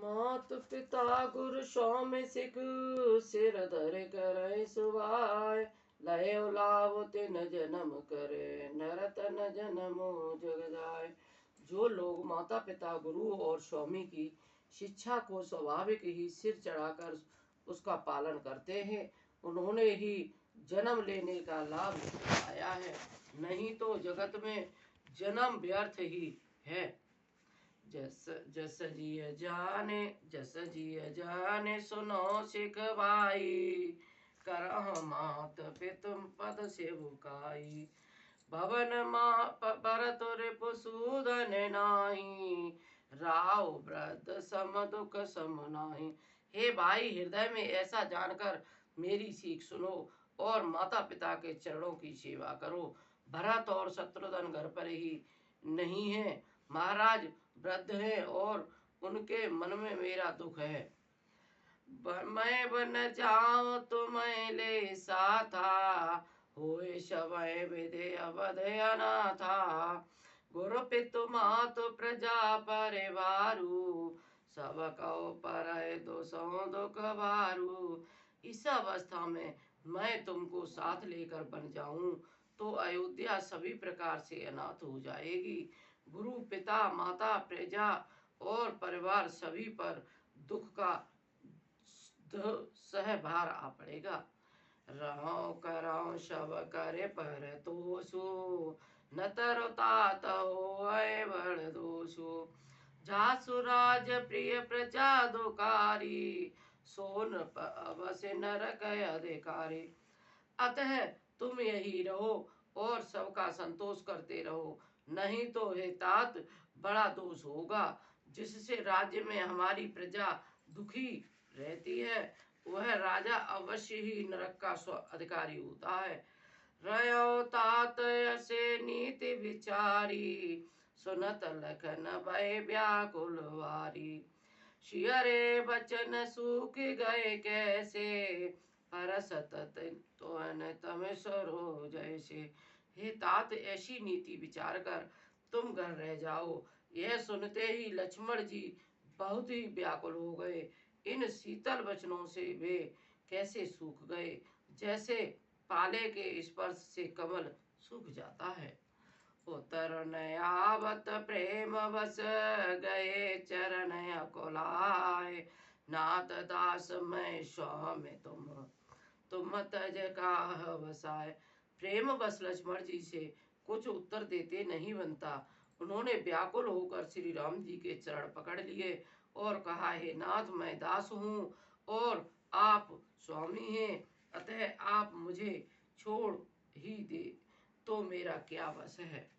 मात पिता गुरु स्वामी सिख सिर धर कर सुवाय लयो लाभ तिन जन्म करे नरतन जन्मो जगदाय। जो लोग माता पिता गुरु और स्वामी की शिक्षा को स्वाभाविक ही सिर चढ़ाकर उसका पालन करते हैं, उन्होंने ही जन्म लेने का लाभ पाया है, नहीं तो जगत में जन्म व्यर्थ ही है। जस जस जिय जाने सुनो सिख भाई, करह मात पितुम पद सेवकाई। भवन भरत रिपुसूदन नाही, राव वृद्ध सम दुख सम नाही। हे भाई, हृदय में ऐसा जानकर मेरी सीख सुनो और माता पिता के चरणों की सेवा करो। भरत और शत्रुघ्न घर पर ही नहीं है, महाराज वृद्ध है और उनके मन में मेरा दुख है। मैं बन जाऊं तुम्हें ले साथा, होए शवय विधे अवध अनाथा। गुरु पितु मातु प्रजा परिवारु, सब कहो पर दोषों दुख भारू। इस अवस्था में मैं तुमको साथ लेकर बन जाऊं तो अयोध्या सभी प्रकार से अनाथ हो जाएगी। गुरु पिता माता प्रजा और परिवार सभी पर दुख का सहभार आ पड़ेगा। रहो करो शव करे पर तोसु, न तरतात होए बड़ दोषु। जासु राज प्रिय प्रजा दुकारी, सोन अवस नरक अधिकारी। अतः तुम यही रहो और सबका संतोष करते रहो, नहीं तो हे तात बड़ा दोष होगा। जिससे राज्य में हमारी प्रजा दुखी रहती है, वह राजा अवश्य ही नरक का अधिकारी होता है। रयो तात ऐसे नीति विचारी, सुनत लखन भय व्याकुल वारी। शियरे बचन सूख गए कैसे, परसत तो तम सरो जैसे। हे तात, ऐसी नीति विचार कर तुम घर रह जाओ। यह सुनते ही लक्ष्मण जी बहुत ही व्याकुल हो गए। इन शीतल वचनों से वे कैसे सूख गए, जैसे पाले के स्पर्श से कमल सूख जाता है। उतर आवत प्रेम बस गए चरण अकुलाय, नाथ दास मैं स्वामी तुम तज काह वसाय। प्रेम बस लक्ष्मण जी से कुछ उत्तर देते नहीं बनता। उन्होंने व्याकुल होकर श्री राम जी के चरण पकड़ लिए और कहा, हे नाथ, मैं दास हूँ और आप स्वामी हैं, अतः आप मुझे छोड़ ही दे तो मेरा क्या वश है।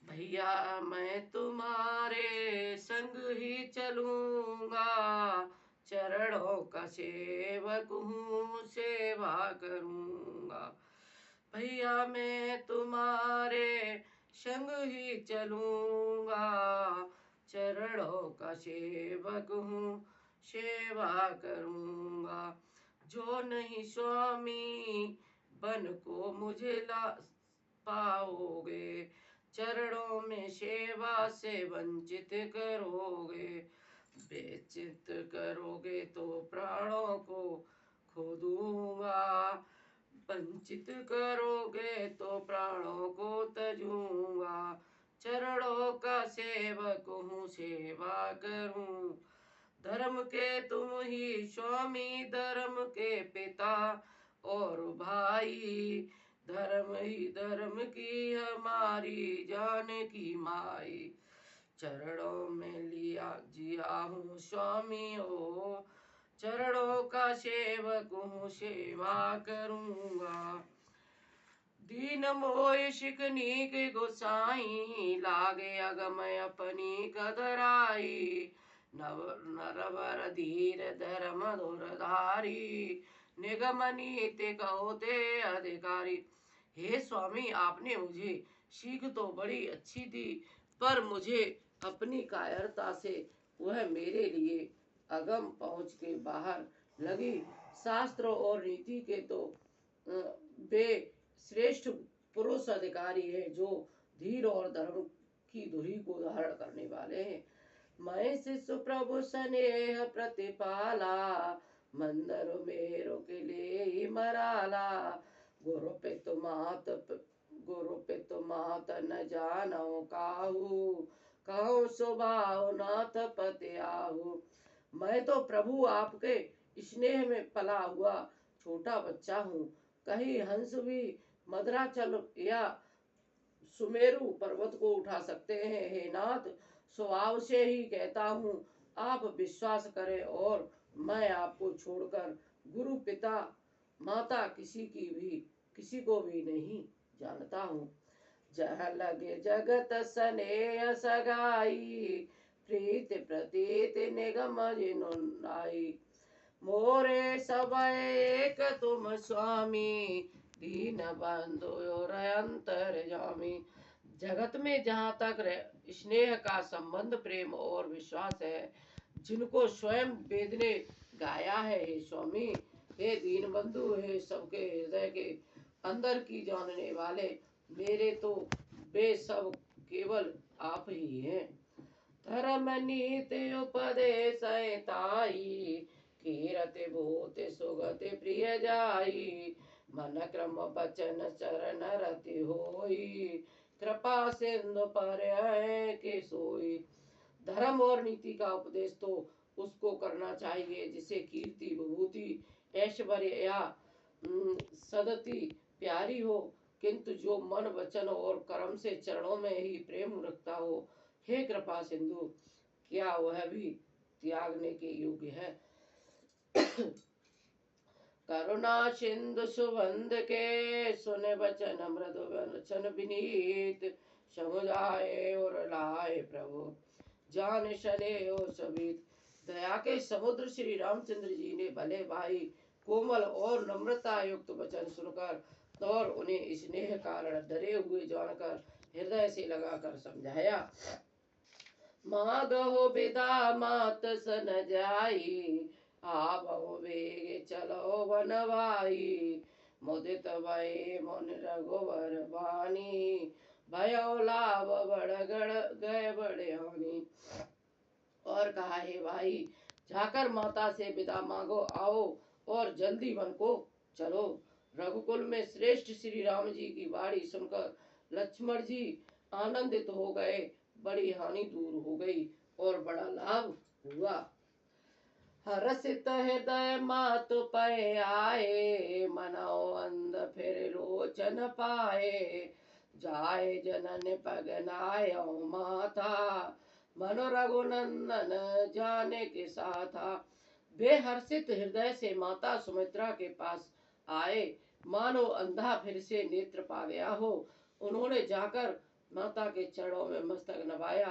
भैया मैं तुम्हारे संग ही चलूंगा, चरणों का सेवक हूँ सेवा करूंगा। भैया मैं तुम्हारे संग ही चलूंगा, चरणों का सेवक हूँ सेवा करूंगा। जो नहीं स्वामी बन को मुझे ला पाओगे, चरणों में सेवा से वंचित करोगे। बेचित करोगे तो प्राणों को खो दूंगा, वंचित करोगे तो प्राणों को तजूंगा। चरणों का सेवक हूँ सेवा करूं। धर्म के तुम ही स्वामी, धर्म के पिता और भाई, धर्म ही धर्म की हमारी जान की माई। चरणों में लिया जिया हूँ स्वामी ओ, चरणों का सेवक हूँ सेवा करूंगा। दीन मोय शिकनी के गोसाई, लागे अगमय अपनी कदराई। नरवर धीर धर्म धुरधारी, निगम नीति कहोते अधिकारी। हे स्वामी, आपने मुझे सीख तो बड़ी अच्छी दी, पर मुझे अपनी कायरता से वह मेरे लिए अगम पहुँच के बाहर लगी। शास्त्र और नीति के तो वे श्रेष्ठ पुरुष अधिकारी है, जो धीर और धर्म की धुरी को धारण करने वाले हैं। मैं शिशु प्रभु स्नेह प्रतिपाला, मंदर मेरो के लिए ही मराला। गुरु पितु मात गुरु पितु मात न जानो काहू, कहो स्वभाव नाथ पति आहू। मैं तो प्रभु आपके स्नेह में पला हुआ छोटा बच्चा हूँ। कहीं हंस भी मद्राचल या सुमेरु पर्वत को उठा सकते हैं। हे नाथ, स्वभाव से ही कहता हूँ, आप विश्वास करें और मैं आपको छोड़कर गुरु पिता माता किसी को भी नहीं जानता हूँ। जह लगे जगत स्नेह सगाई, प्रीत प्रतीत निगम जिनु नाई। मोरे सब एक तुम स्वामी, दीन बंधु और अंतर जामी। जगत में जहाँ तक स्नेह का संबंध प्रेम और विश्वास है, जिनको स्वयं वेद ने गाया है, हे स्वामी, हे दीन बंधु, हे सबके हृदय के अंदर की जानने वाले, मेरे तो वे सब केवल आप ही हैं। धर्म नीति उपदेश ताई, कीरति भूति सुगति प्रिय जाई। मन क्रम बचन चरण रति होई, कृपा सिंधु पर के सोई। धर्म और नीति का उपदेश तो उसको करना चाहिए जिसे कीर्ति विभूति ऐश्वर्य या सदति प्यारी हो, किंतु जो मन वचन और कर्म से चरणों में ही प्रेम रखता हो, हे कृपा सिंधु, क्या वह भी त्यागने के योग्य है? करुणा सिंधु सुबंध के, सुने वचन मृदु वचन विनीत। समुझाए और लाए प्रभु, जान शने ओ सबित। दया के समुद्र श्री रामचंद्र जी ने भले भाई कोमल और नम्रता युक्त वचन सुनकर और उन्हें स्नेह कारण डरे हुए जानकर हृदय से लगाकर समझाया। मागो विदा मात सन जाई, आवो वेग चलो वनवाई। मुदित भय मुन रघुवर वाणी, भयो लाभ बड़गड़ गए बड़े। और कहा, हे भाई, जाकर माता से विदा मांगो, आओ और जल्दी वन को चलो। रघुकुल में श्रेष्ठ श्री राम जी की वाणी सुनकर लक्ष्मण जी आनंदित हो गए, बड़ी हानि दूर हो गई और बड़ा लाभ हुआ। हर्षित हृदय मातु पै आए, मनो अंध फिर लोचन पाए। जाए जनन पगनायो माता, मनो रघुनंदन जाने के साथा। वे हर्षित हृदय से माता सुमित्रा के पास आए, मानो अंधा फिर से नेत्र पा गया हो। उन्होंने जाकर माता के चरणों में मस्तक नवाया,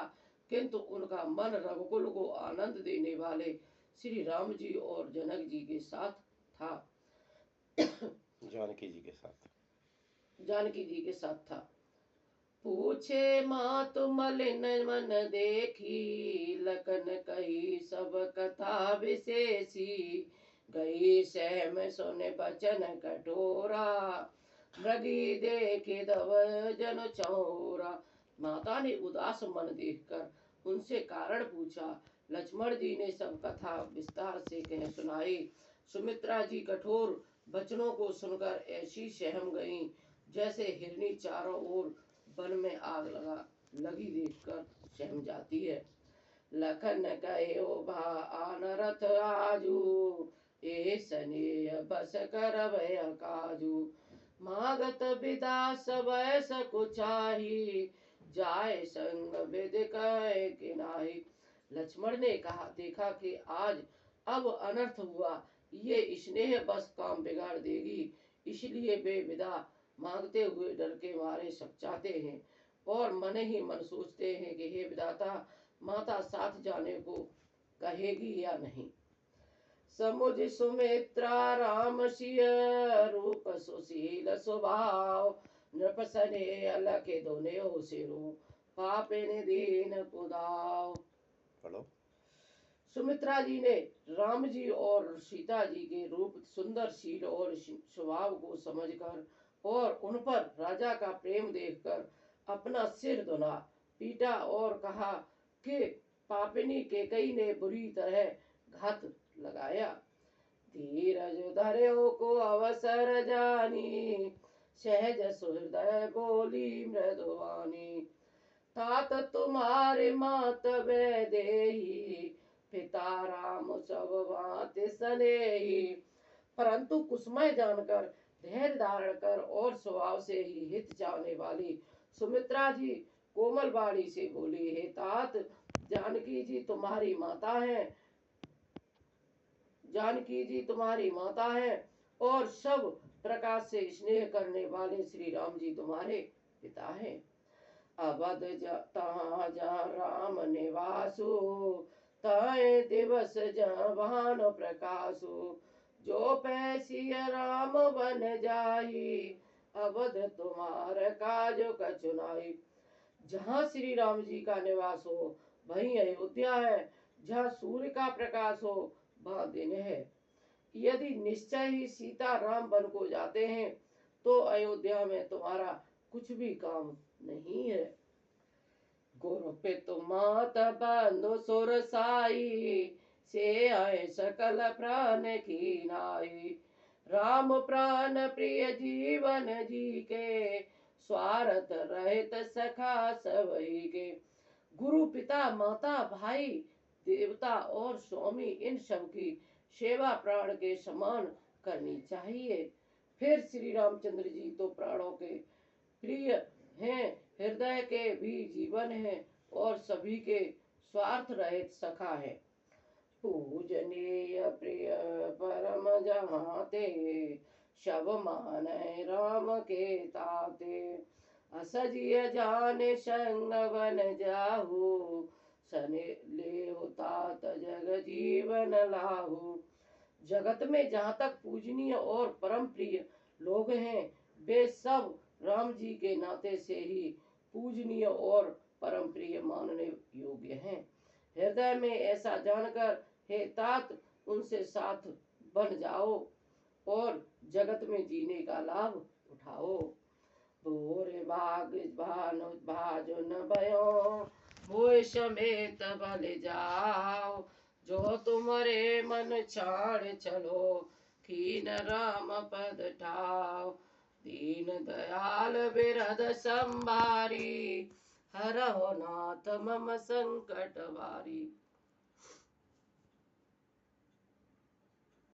किंतु उनका मन रघुकुल को आनंद देने वाले श्री राम जी और जनक जी के साथ था। जानकी जी के साथ था। पूछे मातु मलिन मन देखी, लखन कही सब कथा विशेषी। गई सहम सुने बचन कठोरा, मृगी देखे दव जन चौरा। माता ने उदास मन देखकर उनसे कारण पूछा। लक्ष्मण जी ने सब कथा विस्तार से कह सुनाई। सुमित्रा जी कठोर वचनों को सुनकर ऐसी सहम गईं, जैसे हिरनी चारों ओर वन में आग लगी देखकर सहम जाती है। लखन कहे ओ भा आन रथ आजू, ए स्नेह बस कर भय काजू। मागत विदा सब सकुचाही, जाए संग विद कहे कि नाही। लक्ष्मण ने कहा, देखा कि आज अब अनर्थ हुआ, ये स्नेह बस काम बिगाड़ देगी, इसलिए वे विदा मांगते हुए डर के मारे सकचाते हैं और मन ही मन सोचते हैं कि हे विधाता, माता साथ जाने को कहेगी या नहीं। समुझ सुमित्रा राम सिय रूप सुशील स्वभाव, नृप सने अलखे दोने हो सिरो, पापे ने दीन कुदाव। पढ़ो। सुमित्रा जी ने राम जी और सीता जी के रूप, सुंदर शील और स्वभाव को समझकर और उन पर राजा का प्रेम देखकर अपना सिर धुना, पीटा और कहा कि पापिनी केकई ने बुरी तरह घात लगाया। धीरज धर्यो को अवसर जानी, सहज सुहृदय बोली मृदुवानी। तात तुम्हारे मात वैदेही, पिता राम सब भांति स्नेही। परंतु कुसुमय जानकर, धैर्य धारण कर और स्वभाव से ही हित चाहने वाली सुमित्रा जी कोमल वाणी से बोली, हे तात, जानकी जी तुम्हारी माता है, जानकी जी तुम्हारी माता है और सब प्रकार से स्नेह करने वाले श्री राम जी तुम्हारे पिता हैं। अवध तहाँ जहाँ राम निवासु, तय दिवस जहाँ भान प्रकाशु। जो पैसिय राम बन जाई, अवध तुम्हार काज कछु नाई। जहाँ श्री राम जी का निवास हो वहीं अयोध्या है, जहाँ सूर्य का प्रकाश हो वहाँ दिन है। यदि निश्चय ही सीता राम बन को जाते हैं तो अयोध्या में तुम्हारा कुछ भी काम नहीं है। गुरु पितु मात बंधु सुर साई, से आए सकल प्राण की नाई। राम प्राण प्रिय जीवन जी के, स्वार्थ रहित सखा सबई के। गुरु पिता माता भाई देवता और स्वामी इन सब की सेवा प्राण के समान करनी चाहिए। फिर श्री रामचंद्र जी तो प्राणों के प्रिय हैं, हृदय के भी जीवन है और सभी के स्वार्थ रहित सखा है। पूजनीय प्रिय परम जहाँ ते, शब माने राम के ताते। असजिय जाने संग बन जाहु, सने ले तात जग जीवन लाहु। जगत में जहाँ तक पूजनीय और परम प्रिय लोग हैं वे सब राम जी के नाते से ही पूजनीय और परम प्रिय मानने योग्य हैं। हृदय में ऐसा जानकर हे तात उनसे साथ बन जाओ और जगत में जीने का लाभ उठाओ। भोरे भाग भानु भाजुन भयो, मोय समेत बल जाओ। जो तुम्हारे मन छाड़ चलो, कीन राम पद ठाओ। दीन दयाल बिरद संभारी, हरहो नाथ मम संकट भारी।